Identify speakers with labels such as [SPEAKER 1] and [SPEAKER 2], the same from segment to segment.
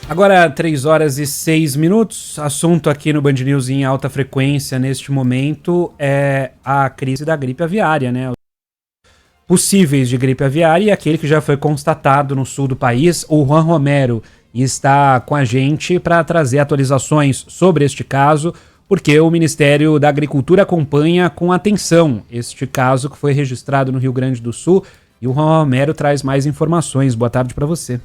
[SPEAKER 1] Agora, 3 horas e 6 minutos. Assunto aqui no Band News em alta frequência neste momento é a crise da gripe aviária, né? Possíveis de gripe aviária e aquele que já foi constatado no sul do país, o Juan Romero, está com a gente para trazer atualizações sobre este caso, porque o Ministério da Agricultura acompanha com atenção este caso que foi registrado no Rio Grande do Sul e o Juan Romero traz mais informações. Boa tarde para você.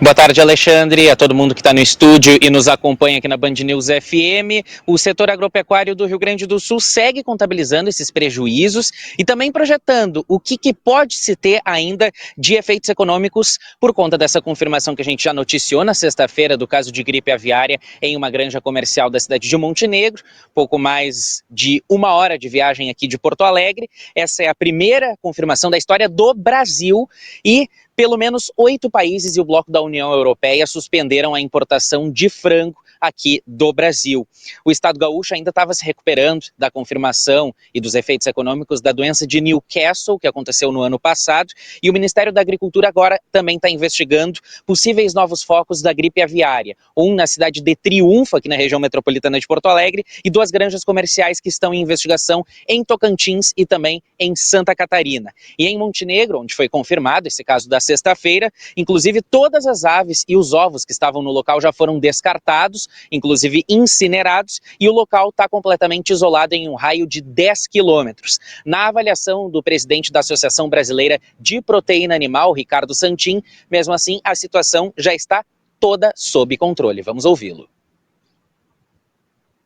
[SPEAKER 2] Boa tarde, Alexandre, a todo mundo que está no estúdio e nos acompanha aqui na Band News FM. O setor agropecuário do Rio Grande do Sul segue contabilizando esses prejuízos e também projetando o que pode se ter ainda de efeitos econômicos por conta dessa confirmação que a gente já noticiou na sexta-feira do caso de gripe aviária em uma granja comercial da cidade de Montenegro, pouco mais de 1 hora de viagem aqui de Porto Alegre. Essa é a primeira confirmação da história do Brasil e pelo menos 8 países e o bloco da União Europeia suspenderam a importação de frango aqui do Brasil. O estado gaúcho ainda estava se recuperando da confirmação e dos efeitos econômicos da doença de Newcastle, que aconteceu no ano passado, e o Ministério da Agricultura agora também está investigando possíveis novos focos da gripe aviária, um na cidade de Triunfo, aqui na região metropolitana de Porto Alegre, e 2 granjas comerciais que estão em investigação em Tocantins e também em Santa Catarina. E em Montenegro, onde foi confirmado esse caso da sexta-feira, inclusive todas as aves e os ovos que estavam no local já foram descartados, inclusive incinerados, e o local está completamente isolado em um raio de 10 quilômetros. Na avaliação do presidente da Associação Brasileira de Proteína Animal, Ricardo Santin, mesmo assim a situação já está toda sob controle. Vamos ouvi-lo.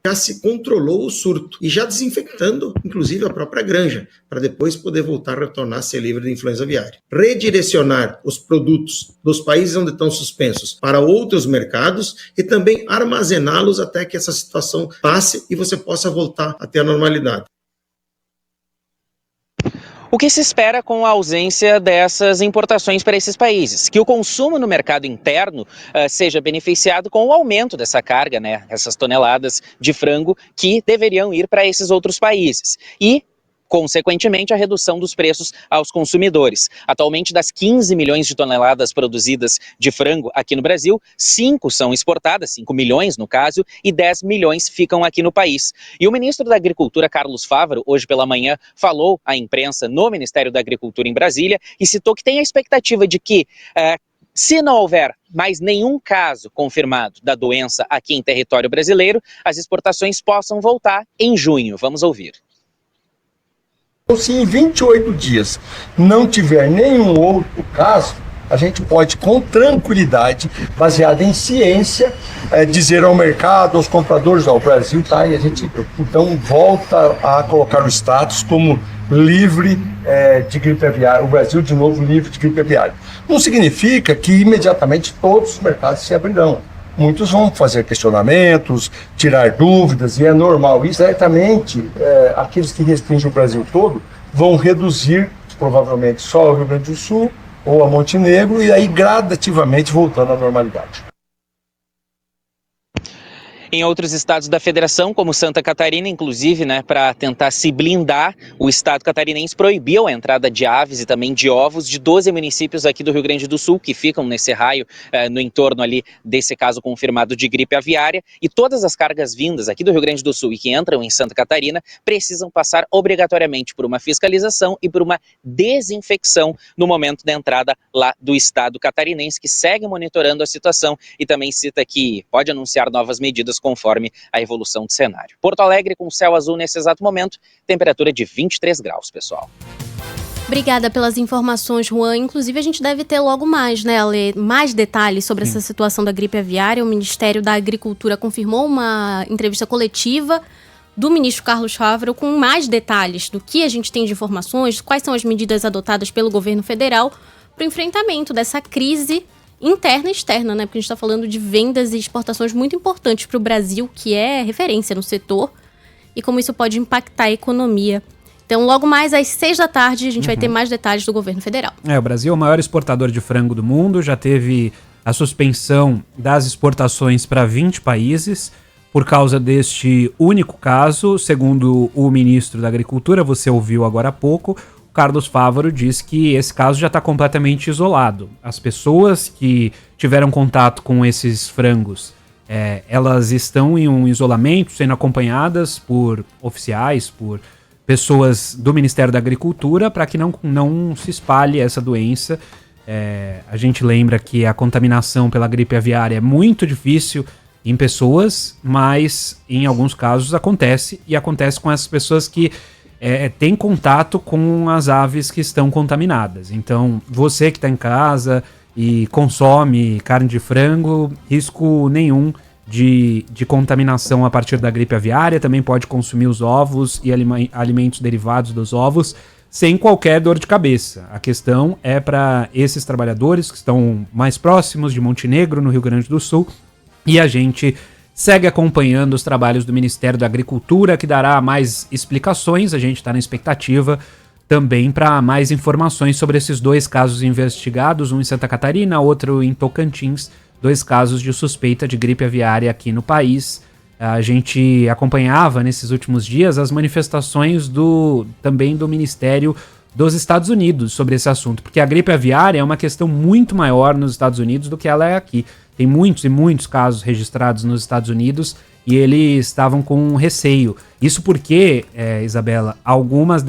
[SPEAKER 3] Já se controlou o surto e já desinfectando, inclusive, a própria granja, para depois poder voltar a retornar a ser livre de influenza aviária. Redirecionar os produtos dos países onde estão suspensos para outros mercados e também armazená-los até que essa situação passe e você possa voltar a ter a normalidade.
[SPEAKER 2] O que se espera com a ausência dessas importações para esses países? Que o consumo no mercado interno seja beneficiado com o aumento dessa carga, né? Essas toneladas de frango que deveriam ir para esses outros países. E, consequentemente, a redução dos preços aos consumidores. Atualmente, das 15 milhões de toneladas produzidas de frango aqui no Brasil, 5 são exportadas, 5 milhões no caso, e 10 milhões ficam aqui no país. E o ministro da Agricultura, Carlos Fávaro, hoje pela manhã, falou à imprensa no Ministério da Agricultura em Brasília e citou que tem a expectativa de que se não houver mais nenhum caso confirmado da doença aqui em território brasileiro, as exportações possam voltar em junho. Vamos ouvir.
[SPEAKER 4] Então, se em 28 dias não tiver nenhum outro caso, a gente pode, com tranquilidade, baseada em ciência, dizer ao mercado, aos compradores, ao Brasil, tá? E a gente, então, volta a colocar o status como livre de gripe aviária, o Brasil, de novo, livre de gripe aviária. Não significa que imediatamente todos os mercados se abrirão. Muitos vão fazer questionamentos, tirar dúvidas, e é normal. E certamente, aqueles que restringem o Brasil todo vão reduzir, provavelmente, só o Rio Grande do Sul ou a Montenegro, e aí gradativamente voltando à normalidade.
[SPEAKER 2] Em outros estados da federação, como Santa Catarina, inclusive, né, para tentar se blindar, o estado catarinense proibiu a entrada de aves e também de ovos de 12 municípios aqui do Rio Grande do Sul, que ficam nesse raio, no entorno ali desse caso confirmado de gripe aviária, e todas as cargas vindas aqui do Rio Grande do Sul e que entram em Santa Catarina precisam passar obrigatoriamente por uma fiscalização e por uma desinfecção no momento da entrada lá do estado catarinense, que segue monitorando a situação e também cita que pode anunciar novas medidas conforme a evolução do cenário. Porto Alegre com céu azul nesse exato momento, temperatura de 23 graus, pessoal.
[SPEAKER 5] Obrigada pelas informações, Juan. Inclusive, a gente deve ter logo mais, né, Ale, mais detalhes sobre essa situação da gripe aviária. O Ministério da Agricultura confirmou uma entrevista coletiva do ministro Carlos Fávaro com mais detalhes do que a gente tem de informações, quais são as medidas adotadas pelo governo federal para o enfrentamento dessa crise interna e externa, né? Porque a gente está falando de vendas e exportações muito importantes para o Brasil, que é referência no setor, e como isso pode impactar a economia. Então, logo mais às 6 da tarde, a gente vai ter mais detalhes do governo federal.
[SPEAKER 1] O Brasil é o maior exportador de frango do mundo, já teve a suspensão das exportações para 20 países por causa deste único caso, segundo o ministro da Agricultura, você ouviu agora há pouco. Carlos Fávaro diz que esse caso já está completamente isolado. As pessoas que tiveram contato com esses frangos, elas estão em um isolamento, sendo acompanhadas por oficiais, por pessoas do Ministério da Agricultura, para que não se espalhe essa doença. A gente lembra que a contaminação pela gripe aviária é muito difícil em pessoas, mas em alguns casos acontece, e acontece com essas pessoas que têm contato com as aves que estão contaminadas. Então, você que está em casa e consome carne de frango, risco nenhum de contaminação a partir da gripe aviária. Também pode consumir os ovos e alimentos derivados dos ovos sem qualquer dor de cabeça. A questão é para esses trabalhadores que estão mais próximos de Montenegro, no Rio Grande do Sul, e a gente segue acompanhando os trabalhos do Ministério da Agricultura, que dará mais explicações. A gente está na expectativa também para mais informações sobre esses 2 casos investigados, um em Santa Catarina, outro em Tocantins, 2 casos de suspeita de gripe aviária aqui no país. A gente acompanhava nesses últimos dias as manifestações também do Ministério dos Estados Unidos sobre esse assunto, porque a gripe aviária é uma questão muito maior nos Estados Unidos do que ela é aqui. Tem muitos e muitos casos registrados nos Estados Unidos e eles estavam com receio. Isso porque, Isabela, alguns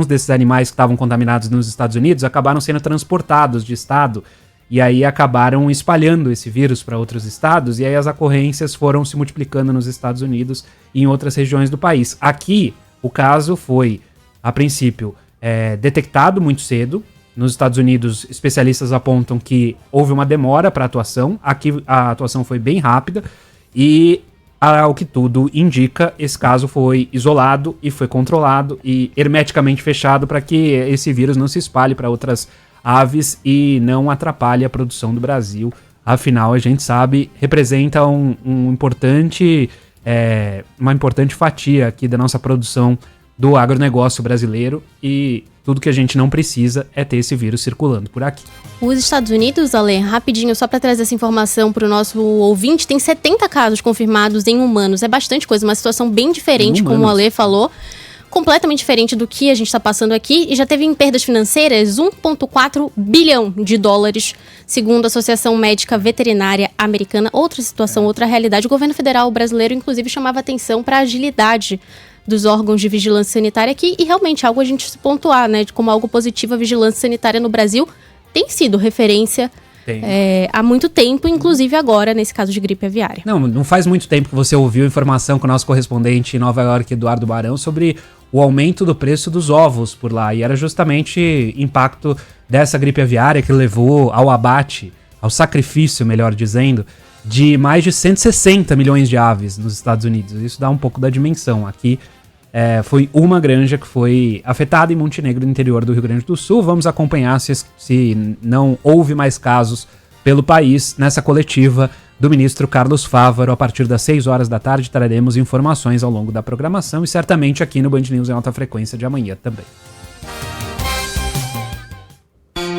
[SPEAKER 1] desses animais que estavam contaminados nos Estados Unidos acabaram sendo transportados de estado e aí acabaram espalhando esse vírus para outros estados, e aí as ocorrências foram se multiplicando nos Estados Unidos e em outras regiões do país. Aqui, o caso foi, a princípio, detectado muito cedo. Nos Estados Unidos, especialistas apontam que houve uma demora para a atuação. Aqui a atuação foi bem rápida e, ao que tudo indica, esse caso foi isolado e foi controlado e hermeticamente fechado para que esse vírus não se espalhe para outras aves e não atrapalhe a produção do Brasil. Afinal, a gente sabe, representa uma importante fatia aqui da nossa produção do agronegócio brasileiro, e tudo que a gente não precisa é ter esse vírus circulando por aqui.
[SPEAKER 5] Os Estados Unidos, Ale, rapidinho, só para trazer essa informação para o nosso ouvinte, tem 70 casos confirmados em humanos. É bastante coisa, uma situação bem diferente, como o Ale falou. Completamente diferente do que a gente está passando aqui, e já teve em perdas financeiras 1,4 bilhão de dólares, segundo a Associação Médica Veterinária Americana. Outra situação, outra realidade. O governo federal brasileiro, inclusive, chamava atenção para a agilidade dos órgãos de vigilância sanitária aqui, e realmente algo a gente se pontuar, né, como algo positivo. A vigilância sanitária no Brasil tem sido referência há muito tempo, inclusive agora, nesse caso de gripe aviária.
[SPEAKER 1] Não faz muito tempo que você ouviu informação com o nosso correspondente em Nova York, Eduardo Barão, sobre o aumento do preço dos ovos por lá, e era justamente impacto dessa gripe aviária que levou ao abate, ao sacrifício, melhor dizendo, de mais de 160 milhões de aves nos Estados Unidos. Isso dá um pouco da dimensão. Aqui foi uma granja que foi afetada em Montenegro, no interior do Rio Grande do Sul. Vamos acompanhar se não houve mais casos pelo país. Nessa coletiva do ministro Carlos Fávaro, a partir das 6 horas da tarde, traremos informações ao longo da programação e certamente aqui no Band News em Alta Frequência de amanhã também.